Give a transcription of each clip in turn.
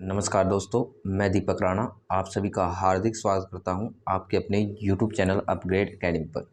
नमस्कार दोस्तों, मैं दीपक राणा आप सभी का हार्दिक स्वागत करता हूं आपके अपने YouTube चैनल अपग्रेड एकेडमी पर।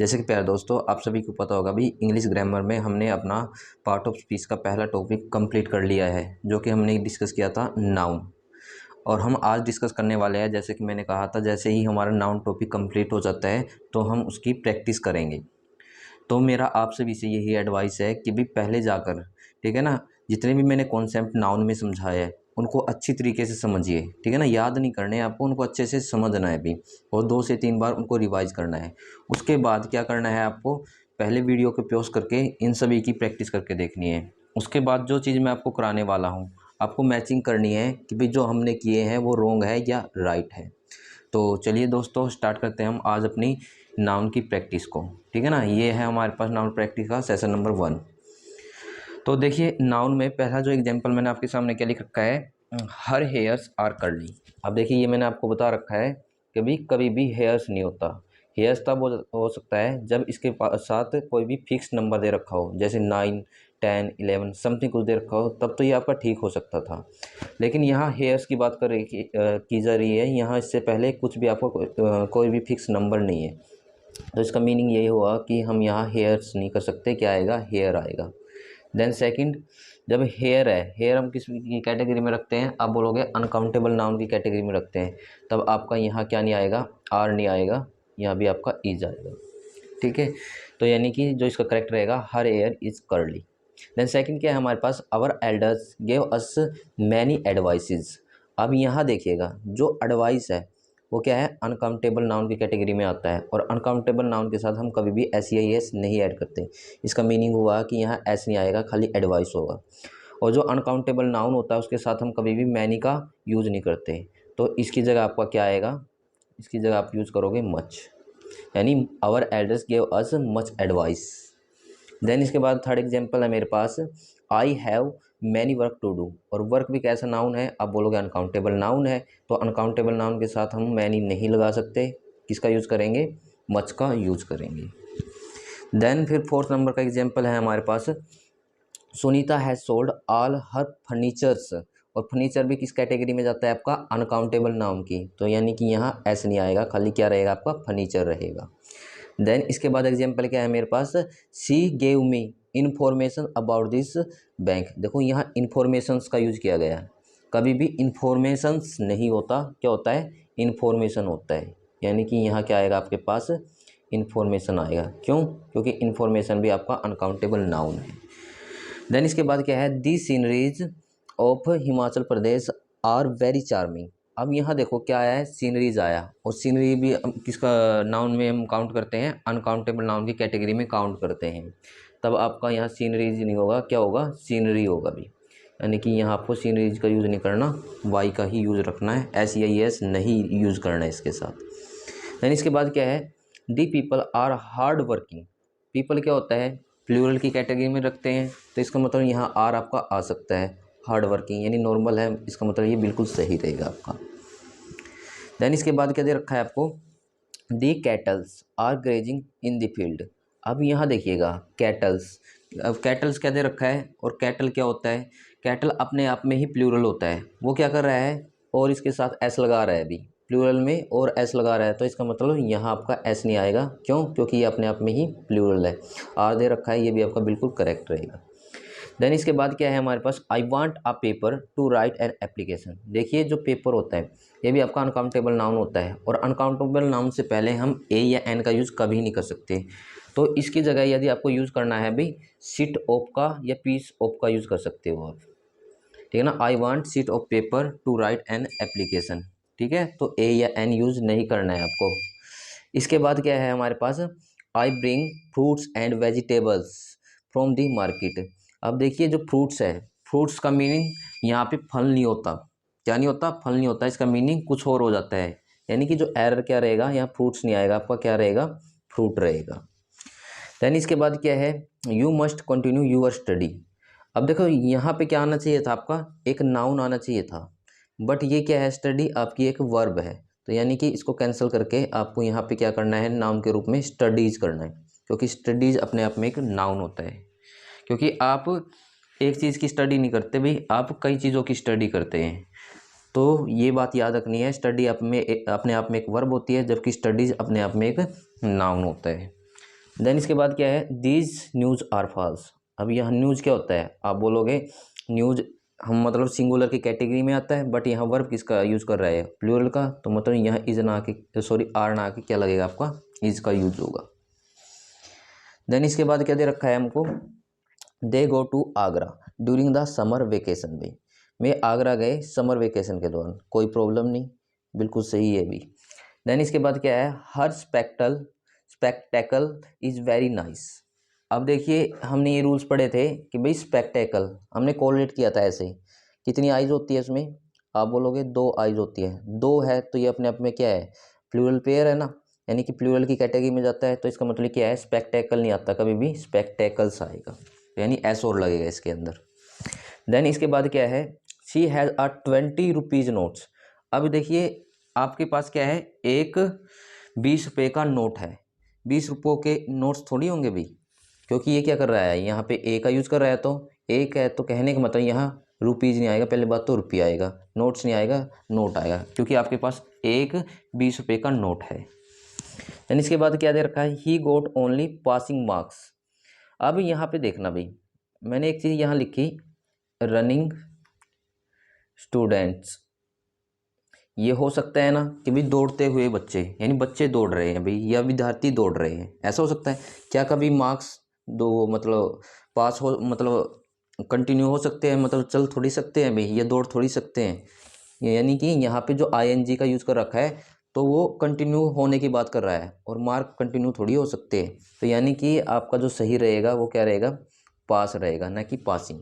जैसे कि प्यारे दोस्तों, आप सभी को पता होगा भी इंग्लिश ग्रामर में हमने अपना पार्ट ऑफ स्पीच का पहला टॉपिक कंप्लीट कर लिया है, जो कि हमने डिस्कस किया था नाउन। और हम आज डिस्कस करने वाले हैं, जैसे कि मैंने कहा था, जैसे ही हमारा नाउन टॉपिक कंप्लीट हो जाता है तो हम उसकी प्रैक्टिस करेंगे। तो मेरा आप सभी से यही एडवाइस है कि भी पहले जाकर, ठीक है ना, जितने भी मैंने कॉन्सेप्ट नाउन में समझाया है उनको अच्छी तरीके से समझिए, ठीक है ना। याद नहीं करने हैं आपको, उनको अच्छे से समझना है भी, और 2 से 3 बार उनको रिवाइज करना है। उसके बाद क्या करना है आपको, पहले वीडियो को पॉज करके इन सभी की प्रैक्टिस करके देखनी है। उसके बाद जो चीज़ मैं आपको कराने वाला हूँ, आपको मैचिंग करनी है कि भाई जो हमने किए हैं वो रॉन्ग है या राइट है। तो चलिए दोस्तों, स्टार्ट करते हैं हम आज अपनी नाउन की प्रैक्टिस को, ठीक है ना। ये है हमारे पास नाउन प्रैक्टिस का सेशन नंबर 1। तो देखिए, नाउन में पहला जो एग्जांपल मैंने आपके सामने क्या लिख रखा है, हर हेयर्स आर कर्ली। अब देखिए, ये मैंने आपको बता रखा है कि भी कभी भी हेयर्स नहीं होता। हेयर्स तब हो सकता है जब इसके साथ कोई भी फिक्स नंबर दे रखा हो, जैसे 9, 10, 11 समथिंग कुछ दे रखा हो, तब तो ये आपका ठीक हो सकता था। लेकिन यहाँ हेयर्स की बात की जा रही है यहाँ। इससे पहले कुछ भी आपको कोई भी फिक्स नंबर नहीं है, तो इसका मीनिंग यही हुआ कि हम यहाँ हेयर्स नहीं कर सकते, क्या आएगा, हेयर आएगा। देन सेकंड, जब हेयर है, हेयर हम किस कैटेगरी में रखते हैं, आप बोलोगे अनकाउंटेबल नाउन की कैटेगरी में रखते हैं, तब आपका यहाँ क्या नहीं आएगा, आर नहीं आएगा, यहाँ भी आपका इज आएगा, ठीक है। तो यानी कि जो इसका करेक्ट रहेगा, her hair is curly. Then second क्या है हमारे पास, our elders gave us many advices. अब यहाँ देखिएगा, जो एडवाइस है वो क्या है, अनकाउंटेबल नाउन की कैटेगरी में आता है, और अनकाउंटेबल नाउन के साथ हम कभी भी एस या एस नहीं ऐड करते। इसका मीनिंग हुआ कि यहाँ एस नहीं आएगा, खाली एडवाइस होगा। और जो अनकाउंटेबल नाउन होता है उसके साथ हम कभी भी मैनी का यूज़ नहीं करते, तो इसकी जगह आपका क्या आएगा, इसकी जगह आप यूज़ करोगे मच, यानी our elders gave us much advice. Then इसके बाद थर्ड एग्जाम्पल है मेरे पास, I have many work to do. और वर्क भी कैसा नाउन है, आप बोलोगे अनकाउंटेबल नाउन है, तो अनकाउंटेबल नाउन के साथ हम मैनी नहीं लगा सकते, किसका यूज़ करेंगे, मच का यूज़ करेंगे। देन फिर फोर्थ नंबर का एग्जाम्पल है हमारे पास, Sunita has sold all her furnitures. और फर्नीचर भी किस कैटेगरी में जाता है, आपका अनकाउंटेबल नाउन की, तो यानी कि यहाँ ऐसे नहीं आएगा, खाली क्या रहेगा, आपका फर्नीचर रहेगा। देन इसके बाद एग्जाम्पल क्या है मेरे पास, she gave me information about this bank. देखो यहाँ इन्फॉर्मेशंस का यूज किया गया है, कभी भी इन्फॉर्मेशंस नहीं होता, क्या होता है, इन्फॉर्मेशन होता है। यानी कि यहाँ क्या आएगा आपके पास, इन्फॉर्मेशन आएगा। क्यों, क्योंकि इन्फॉर्मेशन भी आपका अनकाउंटेबल नाउन है। देन इसके बाद क्या है, the sceneries of Himachal Pradesh are very charming. अब यहाँ देखो क्या आया है, सीनरीज आया, और सीनरी भी किसका नाउन में हम काउंट करते हैं, अनकाउंटेबल नाउन की कैटेगरी में काउंट करते हैं। तब आपका यहाँ सीनरीज नहीं होगा, क्या होगा, सीनरी होगा भी। यानी कि यहाँ आपको सीनरीज का यूज़ नहीं करना, वाई का ही यूज़ रखना है, एस या एस नहीं यूज़ करना है इसके साथ। देन इसके बाद क्या है, the people are hardworking. People क्या होता है, प्लूरल की कैटेगरी में रखते हैं, तो इसका मतलब यहाँ आर आपका आ सकता है, हार्ड वर्किंग यानी नॉर्मल है, इसका मतलब ये बिल्कुल सही रहेगा आपका। देन इसके बाद क्या दे रखा है आपको, the cattles are grazing in the field. अब यहाँ देखिएगा कैटल्स, अब कैटल्स क्या दे रखा है, और कैटल क्या होता है, कैटल अपने आप में ही प्लूरल होता है, वो क्या कर रहा है, और इसके साथ एस लगा रहा है अभी, प्लूरल में और एस लगा रहा है, तो इसका मतलब यहाँ आपका एस नहीं आएगा। क्यों, क्योंकि ये अपने आप में ही प्लूरल है। आर दे रखा है, ये भी आपका बिल्कुल करेक्ट रहेगा। देन इसके बाद क्या है हमारे पास, I want a paper to write an application. देखिए जो पेपर होता है ये भी आपका अनकाउंटेबल नाउन होता है, और अनकाउंटेबल नाउन से पहले हम ए या एन का यूज़ कभी नहीं कर सकते। तो इसकी जगह यदि आपको यूज़ करना है भाई, सीट ऑफ का या पीस ऑफ का यूज़ कर सकते हो आप, ठीक है ना। I want seat of paper to write an application, ठीक है, तो ए या एन यूज़ नहीं करना है आपको। इसके बाद क्या है हमारे पास, I bring fruits and vegetables from the market. अब देखिए जो फ्रूट्स है, फ्रूट्स का मीनिंग यहाँ पे फल नहीं होता, क्या नहीं होता, फल नहीं होता, इसका मीनिंग कुछ और हो जाता है। यानी कि जो एरर क्या रहेगा, यहाँ फ्रूट्स नहीं आएगा, आपका क्या रहेगा, फ्रूट रहेगा। देन इसके बाद क्या है, you must continue your study. अब देखो यहाँ पे क्या आना चाहिए था, आपका एक नाउन आना चाहिए था, बट ये क्या है, स्टडी आपकी एक वर्ब है, तो यानी कि इसको कैंसिल करके आपको यहाँ पे क्या करना है, नाउन के रूप में स्टडीज करना है, क्योंकि स्टडीज अपने आप में एक नाउन होता है। क्योंकि आप एक चीज़ की स्टडी नहीं करते भाई, आप कई चीज़ों की स्टडी करते हैं। तो ये बात याद रखनी है, स्टडी अपने आप में एक वर्ब होती है, जबकि स्टडीज़ अपने आप में एक नाउन होता है। देन इसके बाद क्या है, दीज न्यूज़ आर फॉल्स। अब यहाँ न्यूज़ क्या होता है, आप बोलोगे न्यूज़ हम मतलब सिंगुलर की कैटेगरी में आता है, बट यहाँ वर्ब किसका यूज़ कर रहा है, प्लूरल का, तो मतलब यहाँ इज ना आके आर ना आके क्या लगेगा आपका, इज का यूज होगा। देन इसके बाद क्या दे रखा है हमको, they go to Agra during the summer vacation में। मैं आगरा गए समर वेकेशन के दौरान, कोई प्रॉब्लम नहीं, बिल्कुल सही है भी। देन इसके बाद क्या है, हर स्पेक्टेकल इज़ वेरी नाइस। अब देखिए हमने ये रूल्स पढ़े थे कि भाई स्पेक्टेकल हमने कोरिलेट किया था ऐसे, कितनी आइज होती है इसमें, आप बोलोगे 2 आइज होती है, 2 है तो ये अपने आप में क्या है, प्लूरल पेयर है ना, यानी कि प्लूरल की कैटेगरी में जाता है, तो इसका मतलब क्या है, स्पेक्टेकल नहीं आता, कभी भी स्पेक्टेकल्स आएगा, यानी एस और लगेगा इसके अंदर। देन इसके बाद क्या है, she has a 20 rupees notes. अब देखिए आपके पास क्या है, एक 20 रुपये का नोट है, 20 रुपयों के नोट्स थोड़ी होंगे भाई, क्योंकि ये क्या कर रहा है, यहाँ पे ए का यूज़ कर रहा है, तो एक है तो कहने का मतलब यहाँ रुपीज़ नहीं आएगा, पहले बात तो रुपया आएगा, नोट्स नहीं आएगा, नोट आएगा, क्योंकि आपके पास एक 20 रुपये का नोट है। देन इसके बाद क्या दे रखा है, ही गोट ओनली पासिंग मार्क्स। अब यहाँ पे देखना भाई, मैंने एक चीज़ यहाँ लिखी, रनिंग स्टूडेंट्स, ये हो सकता है ना कि भाई दौड़ते हुए बच्चे, यानी बच्चे दौड़ रहे हैं भाई, या विद्यार्थी दौड़ रहे हैं, ऐसा हो सकता है क्या, कभी मार्क्स दो मतलब पास हो मतलब कंटिन्यू हो सकते हैं, मतलब चल थोड़ी सकते हैं भाई, या दौड़ थोड़ी सकते हैं, यानी कि यहाँ पे जो आईएनजी का यूज़ कर रखा है तो वो कंटिन्यू होने की बात कर रहा है, और मार्क कंटिन्यू थोड़ी हो सकते हैं, तो यानी कि आपका जो सही रहेगा वो क्या रहेगा, पास रहेगा, ना कि पासिंग।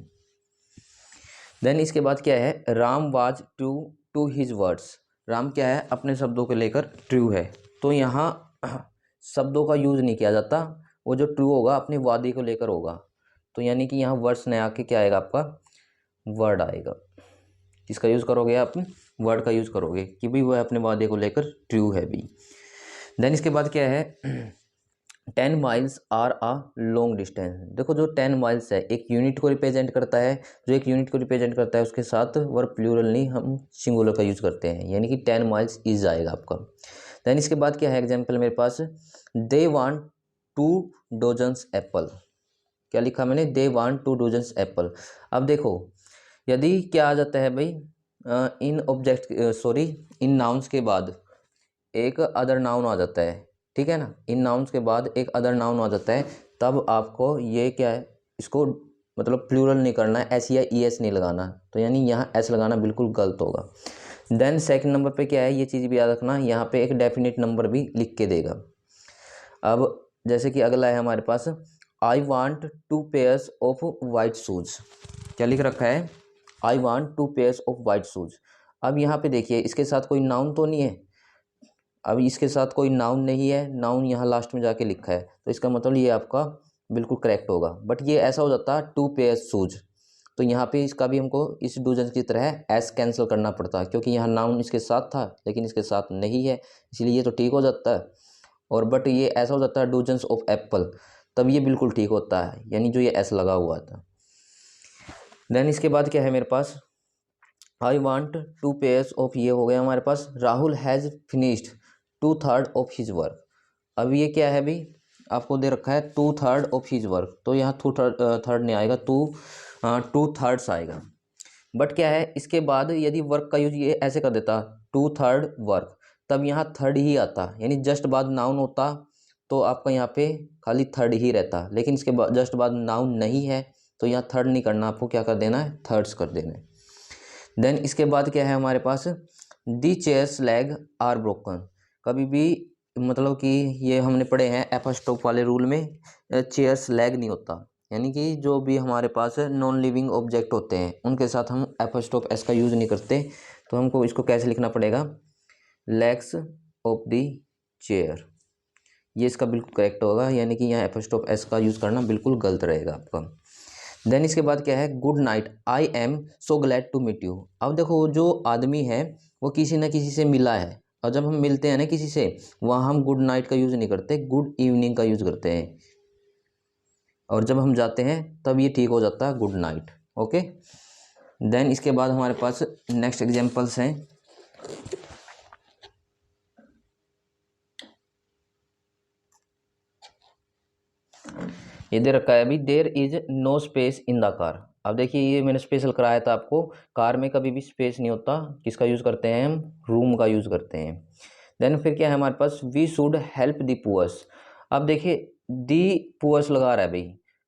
देन इसके बाद क्या है, Ram was true to his words. Ram क्या है, अपने शब्दों को लेकर ट्रू है, तो यहाँ शब्दों का यूज़ नहीं किया जाता, वो जो ट्रू होगा अपने वादे को लेकर होगा, तो यानी कि यहाँ वर्ड्स नहीं आके क्या आएगा आपका, वर्ड आएगा। किसका यूज़ करोगे आप, वर्ड का यूज़ करोगे कि भाई वह अपने वादे को लेकर ट्रू है भी। देन इसके बाद क्या है, 10 miles are a long distance. देखो जो 10 माइल्स है एक यूनिट को रिप्रेजेंट करता है, जो एक यूनिट को रिप्रेजेंट करता है उसके साथ वर्ब प्लूरल नहीं, हम सिंगुलर का यूज़ करते हैं, यानी कि 10 माइल्स इज आएगा आपका। देन इसके बाद क्या है, एग्जाम्पल मेरे पास, दे वांट 2 डोजन्स एप्पल। क्या लिखा मैंने, दे वांट 2 डोजन्स एप्पल। अब देखो यदि क्या आ जाता है भाई, इन ऑब्जेक्ट सॉरी इन नाउन्स के बाद एक अदर नाउन आ जाता है, ठीक है ना, इन नाउन्स के बाद एक अदर नाउन आ जाता है, तब आपको ये क्या है, इसको मतलब प्लूरल नहीं करना है, एस या ई एस नहीं लगाना, तो यानी यहाँ एस लगाना बिल्कुल गलत होगा। देन सेकंड नंबर पे क्या है, ये चीज़ भी याद रखना, यहाँ पे एक डेफिनेट नंबर भी लिख के देगा। अब जैसे कि अगला है हमारे पास, I want 2 pairs of white shoes. क्या लिख रखा है, I want 2 pairs of white shoes. अब यहाँ पे देखिए इसके साथ कोई नाउन तो नहीं है, अब इसके साथ कोई नाउन नहीं है, नाउन यहाँ लास्ट में जाके लिखा है, तो इसका मतलब ये आपका बिल्कुल करेक्ट होगा, बट ये ऐसा हो जाता है 2 पेयर्स शूज, तो यहाँ पे इसका भी हमको इस डूजन की तरह एस कैंसिल करना पड़ता है, क्योंकि यहाँ नाउन इसके साथ था लेकिन इसके साथ नहीं है, इसलिए ये तो ठीक हो जाता है, और बट ये ऐसा हो जाता है डूजन्स ऑफ एप्पल, तब ये बिल्कुल ठीक होता है, यानी जो ये एस लगा हुआ था। देन इसके बाद क्या है मेरे पास, आई वॉन्ट 2 पेयर्स ऑफ, ये हो गया हमारे पास, Rahul has finished 2/3 of his work. अब ये क्या है भाई, आपको दे रखा है 2/3 ऑफ हिज वर्क, तो यहाँ थर्ड नहीं आएगा, 2/3 आएगा, बट क्या है इसके बाद यदि वर्क का यूज ये ऐसे कर देता 2/3 वर्क, तब यहाँ थर्ड ही आता, यानी जस्ट बाद नाउन होता तो आपका यहाँ पे खाली थर्ड ही रहता, लेकिन इसके बाद जस्ट बाद नाउन नहीं है तो यहाँ थर्ड नहीं करना, आपको क्या कर देना है, थर्ड्स कर देना है। देन इसके बाद क्या है हमारे पास, दी चेयर्स लेग आर ब्रोकन। कभी भी मतलब कि ये हमने पढ़े हैं एपोस्ट्रोफ वाले रूल में, चेयर्स लेग नहीं होता, यानी कि जो भी हमारे पास नॉन लिविंग ऑब्जेक्ट होते हैं उनके साथ हम एपोस्ट्रोफ एस का यूज़ नहीं करते, तो हमको इसको कैसे लिखना पड़ेगा, लेग्स ऑफ दी चेयर, ये इसका बिल्कुल करेक्ट होगा, यानी कि यहाँ एपोस्ट्रोफ एस का यूज़ करना बिल्कुल गलत रहेगा आपका। देन इसके बाद क्या है, good night I am so glad to meet you. अब देखो जो आदमी है वो किसी न किसी से मिला है, और जब हम मिलते हैं ना किसी से, वहाँ हम गुड नाइट का यूज़ नहीं करते, गुड इवनिंग का यूज़ करते हैं, और जब हम जाते हैं तब ये ठीक हो जाता है गुड नाइट। ओके, देन इसके बाद हमारे पास नेक्स्ट एग्जांपल्स हैं। ये दे रखा है अभी, there is no space in the car. अब देखिए ये मैंने स्पेशल कराया था आपको, कार में कभी भी स्पेस नहीं होता, किसका यूज़ करते हैं हम, रूम का यूज़ करते हैं। देन फिर क्या है हमारे पास, we should help the poors. अब देखिए दी पुअर्स लगा रहा है भाई,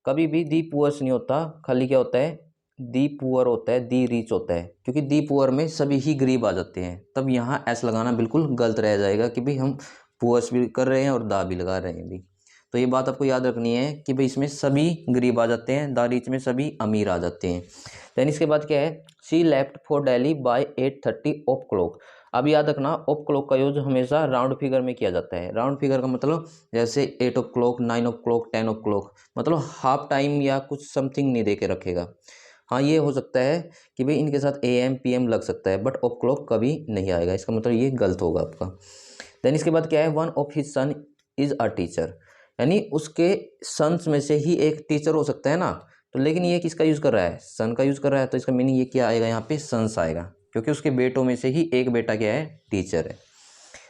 कभी भी दी पुअर्स नहीं होता, खाली क्या होता है, दी पुअर होता है, दी रिच होता है, क्योंकि दी पुअर में सभी ही गरीब आ जाते हैं, तब यहाँ एस लगाना बिल्कुल गलत रह जाएगा कि भाई हम पुअर्स भी कर रहे हैं और दा भी लगा रहे हैं भी। तो ये बात आपको याद रखनी है कि भाई इसमें सभी गरीब आ जाते हैं, द रिच में सभी अमीर आ जाते हैं। देन इसके बाद क्या है, she left for Delhi by 8:30 of clock. अब याद रखना ऑफ क्लॉक का यूज हमेशा राउंड फिगर में किया जाता है। राउंड फिगर का मतलब जैसे 8 of clock, 9 of clock, 10 of clock, मतलब हाफ टाइम या कुछ समथिंग नहीं दे के रखेगा। हाँ ये हो सकता है कि भाई इनके साथ AM PM लग सकता है, बट ऑफ क्लॉक कभी नहीं आएगा, इसका मतलब ये गलत होगा आपका। देन इसके बाद क्या है, one of his son is a teacher, यानी उसके सन्स में से ही एक टीचर हो सकता है ना। तो लेकिन ये किसका यूज़ कर रहा है, सन का यूज़ कर रहा है, तो इसका मीनिंग ये क्या आएगा, यहाँ पे सन्स आएगा, क्योंकि उसके बेटों में से ही एक बेटा क्या है, टीचर है।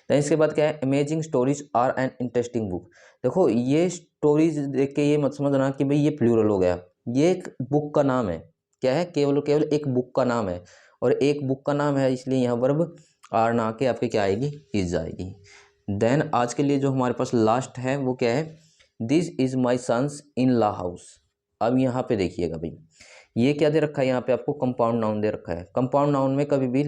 देन इसके बाद क्या है, amazing stories are an interesting book. देखो ये स्टोरीज देख के ये मत समझना कि भाई ये प्लूरल हो गया, ये एक बुक का नाम है। क्या है, केवल केवल एक बुक का नाम है, और एक बुक का नाम है इसलिए यहाँ वर्ब आर ना के आपके क्या आएगी, इज आएगी। देन आज के लिए जो हमारे पास लास्ट है वो क्या है, this is my sons in law house. अब यहाँ पे देखिएगा भाई, ये क्या दे रखा है, यहाँ पे आपको कंपाउंड नाउन दे रखा है। कंपाउंड नाउन में कभी भी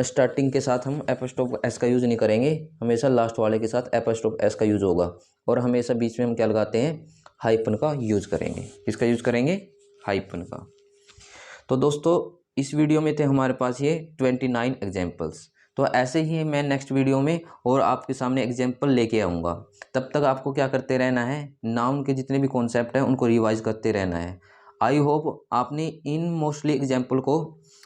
स्टार्टिंग के साथ हम एपोस्ट्रोफ एस का यूज़ नहीं करेंगे, हमेशा लास्ट वाले के साथ एपोस्ट्रोफ एस का यूज़ होगा, और हमेशा बीच में हम क्या लगाते हैं, हाइपन का यूज़ करेंगे। किसका यूज़ करेंगे, हाइपन का। तो दोस्तों इस वीडियो में थे हमारे पास ये 29 एग्जाम्पल्स। तो ऐसे ही मैं नेक्स्ट वीडियो में और आपके सामने एग्जाम्पल लेके आऊँगा। तब तक आपको क्या करते रहना है, नाउन के जितने भी कॉन्सेप्ट हैं उनको रिवाइज करते रहना है। आई होप आपने इन मोस्टली एग्जाम्पल को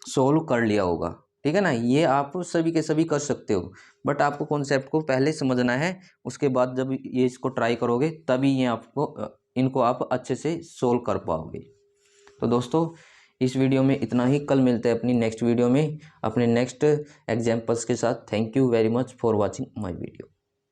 सोल्व कर लिया होगा, ठीक है ना। ये आप सभी के सभी कर सकते हो, बट आपको कॉन्सेप्ट को पहले समझना है, उसके बाद जब ये इसको ट्राई करोगे तभी ये आपको इनको आप अच्छे से सोल्व कर पाओगे। तो दोस्तों इस वीडियो में इतना ही, कल मिलते हैं अपनी नेक्स्ट वीडियो में अपने नेक्स्ट एग्जाम्पल्स के साथ। Thank you very much for watching my video.